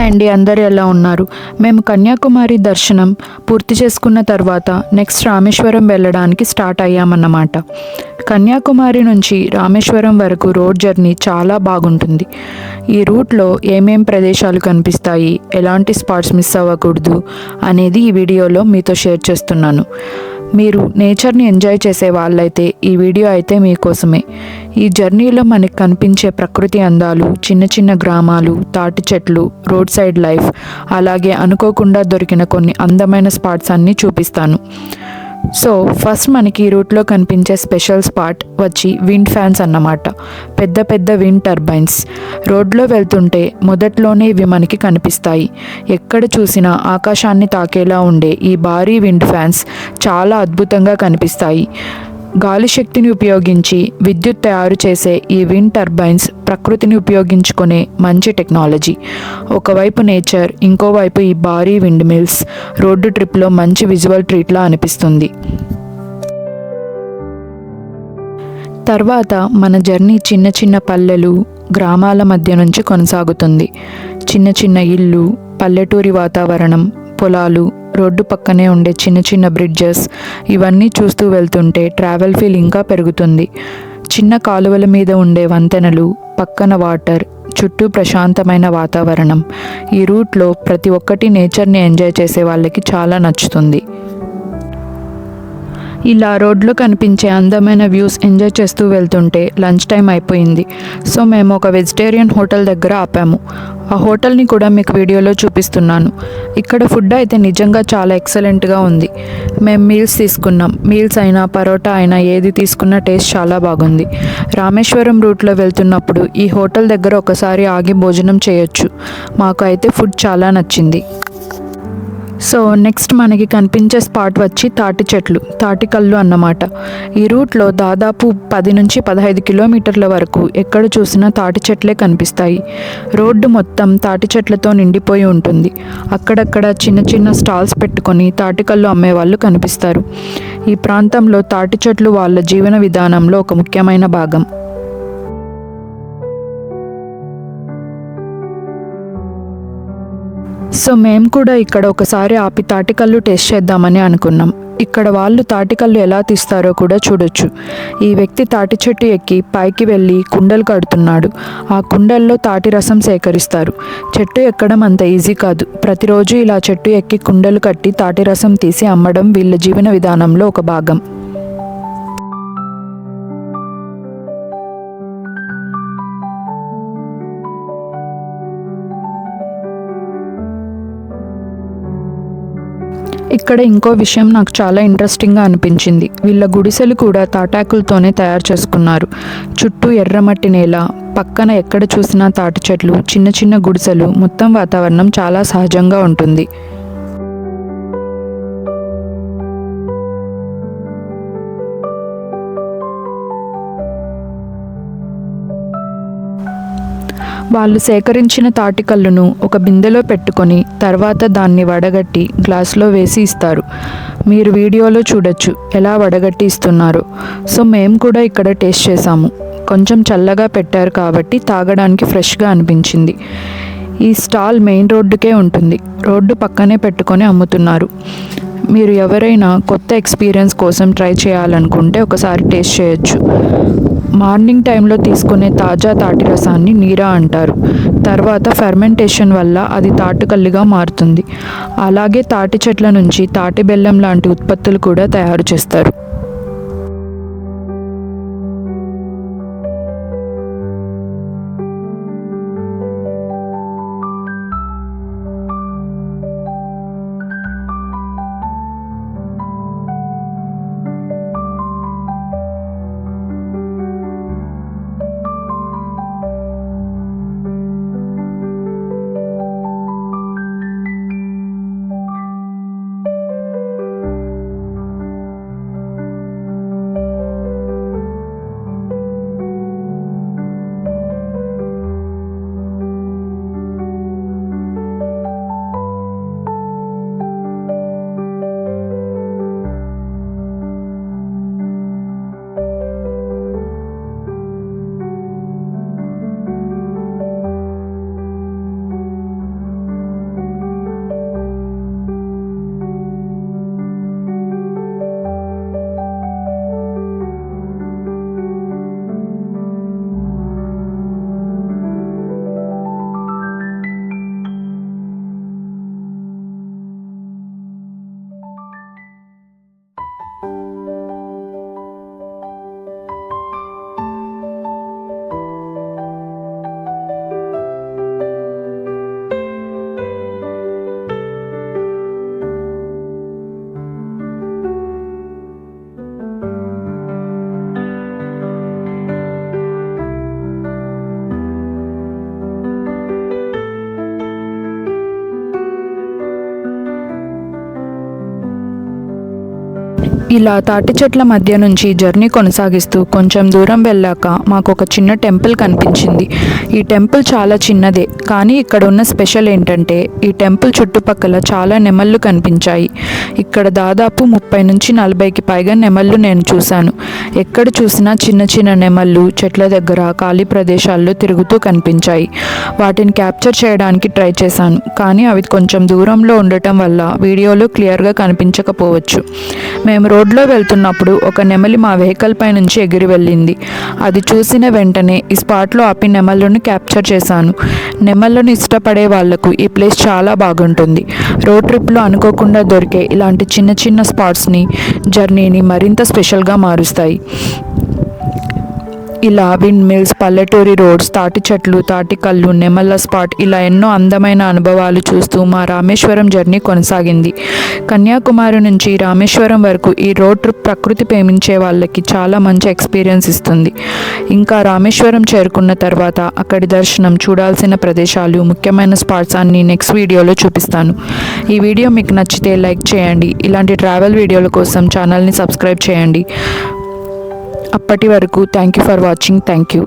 Hi అండి, అందరు ఎలా ఉన్నారు? మేము కన్యాకుమారి దర్శనం పూర్తి చేసుకున్న తర్వాత నెక్స్ట్ రామేశ్వరం వెళ్ళడానికి స్టార్ట్ అయ్యామన్నమాట. కన్యాకుమారి నుంచి రామేశ్వరం వరకు రోడ్ జర్నీ చాలా బాగుంటుంది. ఈ రూట్లో ఏమేం ప్రదేశాలు కనిపిస్తాయి, ఎలాంటి స్పాట్స్ మిస్ అవ్వకూడదు అనేది ఈ వీడియోలో మీతో షేర్ చేస్తున్నాను. మీరు నేచర్ని ఎంజాయ్ చేసే వాళ్ళైతే ఈ వీడియో అయితే మీకోసమే. ఈ జర్నీలో మనకి కనిపించే ప్రకృతి అందాలు, చిన్న చిన్న గ్రామాలు, తాటి చెట్లు, రోడ్ సైడ్ లైఫ్, అలాగే అనుకోకుండా దొరికిన కొన్ని అందమైన స్పాట్స్ అన్నీ చూపిస్తాను. సో ఫస్ట్ మనకి ఈ రూట్లో కనిపించే స్పెషల్ స్పాట్ వచ్చి విండ్ ఫ్యాన్స్ అన్నమాట. పెద్ద పెద్ద విండ్ టర్బైన్స్ రోడ్లో వెళ్తుంటే మొదట్లోనే ఇవి మనకి కనిపిస్తాయి. ఎక్కడ చూసినా ఆకాశాన్ని తాకేలా ఉండే ఈ భారీ విండ్ ఫ్యాన్స్ చాలా అద్భుతంగా కనిపిస్తాయి. గాలి శక్తిని ఉపయోగించి విద్యుత్ తయారు చేసే ఈ విండ్ టర్బైన్స్ ప్రకృతిని ఉపయోగించుకునే మంచి టెక్నాలజీ. ఒకవైపు నేచర్, ఇంకోవైపు ఈ భారీ విండ్ మిల్స్ రోడ్డు ట్రిప్లో మంచి విజువల్ ట్రీట్లా అనిపిస్తుంది. తర్వాత మన జర్నీ చిన్న చిన్న పల్లెలు, గ్రామాల మధ్య నుంచి కొనసాగుతుంది. చిన్న చిన్న ఇల్లు, పల్లెటూరి వాతావరణం, పొలాలు, రోడ్డు పక్కనే ఉండే చిన్న చిన్న బ్రిడ్జెస్, ఇవన్నీ చూస్తూ వెళ్తుంటే ట్రావెల్ ఫీల్ ఇంకా పెరుగుతుంది. చిన్న కాలువల మీద ఉండే వంతెనలు, పక్కన వాటర్, చుట్టూ ప్రశాంతమైన వాతావరణం, ఈ రూట్లో ప్రతి ఒక్కటి నేచర్ని ఎంజాయ్ చేసే వాళ్ళకి చాలా నచ్చుతుంది. ఇలా రోడ్లో కనిపించే అందమైన వ్యూస్ ఎంజాయ్ చేస్తూ వెళ్తుంటే లంచ్ టైం అయిపోయింది. సో మేము ఒక వెజిటేరియన్ హోటల్ దగ్గర ఆపాము. ఆ హోటల్ని కూడా మీకు వీడియోలో చూపిస్తున్నాను. ఇక్కడ ఫుడ్ అయితే నిజంగా చాలా ఎక్సలెంట్గా ఉంది. మేము మీల్స్ తీసుకున్నాం. మీల్స్ అయినా పరోటా అయినా ఏది తీసుకున్నా టేస్ట్ చాలా బాగుంది. రామేశ్వరం రూట్లో వెళ్తున్నప్పుడు ఈ హోటల్ దగ్గర ఒకసారి ఆగి భోజనం చేయొచ్చు. మాకు అయితే ఫుడ్ చాలా నచ్చింది. సో నెక్స్ట్ మనకి కనిపించే స్పాట్ వచ్చి తాటి చెట్లు, తాటికల్లు అన్నమాట. ఈ రూట్లో దాదాపు 10 నుంచి 15 కిలోమీటర్ల వరకు ఎక్కడ చూసినా తాటి చెట్లే కనిపిస్తాయి. రోడ్డు మొత్తం తాటి చెట్లతో నిండిపోయి ఉంటుంది. అక్కడక్కడ చిన్న చిన్న స్టాల్స్ పెట్టుకొని తాటికల్లు అమ్మేవాళ్ళు కనిపిస్తారు. ఈ ప్రాంతంలో తాటి చెట్లు వాళ్ళ జీవన విధానంలో ఒక ముఖ్యమైన భాగం. సో మేము కూడా ఇక్కడ ఒకసారి ఆపి తాటికల్లు టేస్ట్ చేద్దామని అనుకున్నాం. ఇక్కడ వాళ్ళు తాటికల్లు ఎలా తీస్తారో కూడా చూడొచ్చు. ఈ వ్యక్తి తాటి చెట్టు ఎక్కి పైకి వెళ్ళి కుండలు కడుతున్నాడు. ఆ కుండల్లో తాటి రసం సేకరిస్తారు. చెట్టు ఎక్కడం అంత ఈజీ కాదు. ప్రతిరోజు ఇలా చెట్టు ఎక్కి కుండలు కట్టి తాటి రసం తీసి అమ్మడం వీళ్ళ జీవన విధానంలో ఒక భాగం. ఇక్కడ ఇంకో విషయం నాకు చాలా ఇంట్రెస్టింగ్గా అనిపించింది. వీళ్ళ గుడిసెలు కూడా తాటాకులతోనే తయారు చేసుకున్నారు. చుట్టూ ఎర్రమట్టి నేల, పక్కన ఎక్కడ చూసినా తాటి చెట్లు, చిన్న చిన్న గుడిసెలు, మొత్తం వాతావరణం చాలా సహజంగా ఉంటుంది. వాళ్ళు సేకరించిన తాటికల్లును ఒక బిందెలో పెట్టుకొని తర్వాత దాన్ని వడగట్టి గ్లాసులో వేసి ఇస్తారు. మీరు వీడియోలో చూడొచ్చు ఎలా వడగట్టి ఇస్తున్నారో. సో మేము కూడా ఇక్కడ టేస్ట్ చేసాము. కొంచెం చల్లగా పెట్టారు కాబట్టి తాగడానికి ఫ్రెష్గా అనిపించింది. ఈ స్టాల్ మెయిన్ రోడ్డుకే ఉంటుంది. రోడ్డు పక్కనే పెట్టుకొని అమ్ముతున్నారు. మీరు ఎవరైనా కొత్త ఎక్స్పీరియన్స్ కోసం ట్రై చేయాలనుకుంటే ఒకసారి టేస్ట్ చేయొచ్చు. మార్నింగ్ టైంలో తీసుకునే తాజా తాటి రసాన్ని నీరా అంటారు. తర్వాత ఫెర్మెంటేషన్ వల్ల అది తాటికల్లుగా మారుతుంది. అలాగే తాటి చెట్ల నుంచి తాటి బెల్లం లాంటి ఉత్పత్తులు కూడా తయారు చేస్తారు. ఇలా తాటి చెట్ల మధ్య నుంచి జర్నీ కొనసాగిస్తూ కొంచెం దూరం వెళ్ళాక మాకు ఒక చిన్న టెంపుల్ కనిపించింది. ఈ టెంపుల్ చాలా చిన్నదే, కానీ ఇక్కడ ఉన్న స్పెషల్ ఏంటంటే ఈ టెంపుల్ చుట్టుపక్కల చాలా నెమళ్ళు కనిపించాయి. ఇక్కడ దాదాపు 30 నుంచి 40కి పైగా నెమళ్ళు నేను చూశాను. ఎక్కడ చూసినా చిన్న చిన్న నెమళ్ళు చెట్ల దగ్గర ఖాళీ ప్రదేశాల్లో తిరుగుతూ కనిపించాయి. వాటిని క్యాప్చర్ చేయడానికి ట్రై చేశాను, కానీ అవి కొంచెం దూరంలో ఉండటం వల్ల వీడియోలో క్లియర్గా కనిపించకపోవచ్చు. మేము రోడ్లో వెళ్తున్నప్పుడు ఒక నెమలి మా వెహికల్ పై నుంచి ఎగిరి వెళ్ళింది. అది చూసిన వెంటనే ఈ స్పాట్లో ఆపి నెమళ్ళను క్యాప్చర్ చేశాను. నెమళ్ళను ఇష్టపడే వాళ్లకు ఈ ప్లేస్ చాలా బాగుంటుంది. రోడ్ ట్రిప్లో అనుకోకుండా దొరికే ఇలాంటి చిన్న చిన్న స్పాట్స్ని జర్నీని మరింత స్పెషల్గా మారుస్తాయి. ఇలా విండ్ మిల్స్, పల్లెటూరి రోడ్స్, తాటి చెట్లు, తాటి కళ్ళు, నెమళ్ళ స్పాట్, ఇలా ఎన్నో అందమైన అనుభవాలు చూస్తూ మా రామేశ్వరం జర్నీ కొనసాగింది. కన్యాకుమారి నుంచి రామేశ్వరం వరకు ఈ రోడ్ ట్రిప్ ప్రకృతి ప్రేమించే వాళ్ళకి చాలా మంచి ఎక్స్పీరియన్స్ ఇస్తుంది. ఇంకా రామేశ్వరం చేరుకున్న తర్వాత అక్కడి దర్శనం, చూడాల్సిన ప్రదేశాలు, ముఖ్యమైన స్పాట్స్ అన్నీ నెక్స్ట్ వీడియోలో చూపిస్తాను. ఈ వీడియో మీకు నచ్చితే లైక్ చేయండి. ఇలాంటి ట్రావెల్ వీడియోల కోసం ఛానల్ని సబ్స్క్రైబ్ చేయండి. అప్పటి వరకు thank you for watching. Thank you.